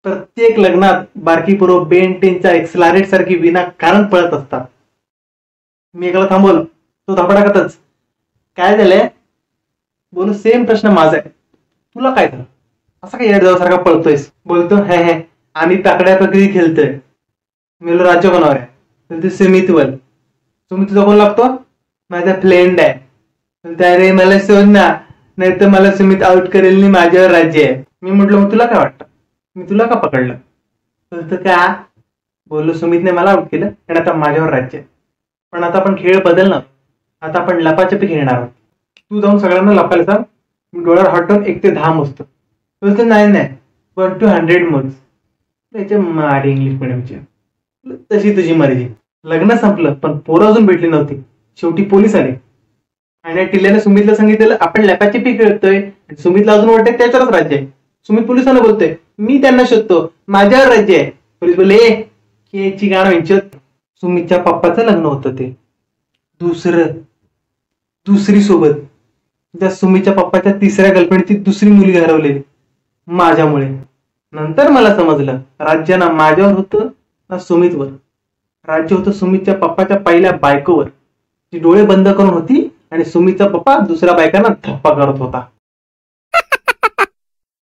प्रत्येक लग्नात बारकी पोरं बेन 10च्या एक्सलारेट सारखी विनाकारण पळत असतात. मी एकाला थांबवलं, तो धपाटाकतच, काय झालंय? बोलू, सेम प्रश्न माझा आहे, तुला काय झालं? असं काय येडजावासारखा पळतोयस? बोलतो, हे आम्ही पाकड्या पकडी खेळतोय. मी बोललो, राज्य कोणावर आहे? बोलतो, सुमितवर. तुम्ही तुझा कोण लागतो? माझा फ्रेंड आहे. बोलतो, अरे मला सोड ना, नाही तर मला सुमित आउट करेल नाही, माझ्यावर राज्य आहे. मी म्हटलं, मग तुला काय वाटतं, मी तुला का पकडलं? बोलतो, का? बोललो, सुमितने मला आउट केलं आणि आता माझ्यावर राज्य आहे. पण आता आपण खेळ बदलणार, आता आपण लपाछपी खेळणार आहोत. तू जाऊन सगळ्यांना लपायला सांग, मी डोळ्यावर हात ठेवून 1 ते 10 मोजतो. बोलतो, नाही 1 to 100 मोज. त्याच्या मारी इंग्लिश मिडियमची. तशी तुझी मर्जी. लग्न संपलं, पण पोरं अजून भेटली नव्हती. शेवटी पोलीस आले आणि टिल्ल्याने सुमितला सांगितलेलं आपण लपाछपी खेळतोय. सुमितला अजून वाटतंय त्याच्यावरच राज्य आहे. सुमित पोलिसांना बोलतोय, मी त्यांना शोधतो, माझ्यावर राज्य आहे. पोलीस बोलले, की गाणं विचारत. सुमितच्या पप्पाचं लग्न होतं ते दुसरी सोबत, त्या सुमितच्या पप्पाच्या 3ऱ्या गर्लफ्रेंडची दुसरी मुलगी हरवलेली माझ्यामुळे. नंतर मला समजलं, राज्य ना माझ्यावर होतं ना सुमितवर. राज्य होतं सुमितच्या पप्पाच्या पहिल्या बायकोवर, ती डोळे बंद करून होती आणि सुमितचा पप्पा दुसऱ्या बायकांना धप्पा करत होता.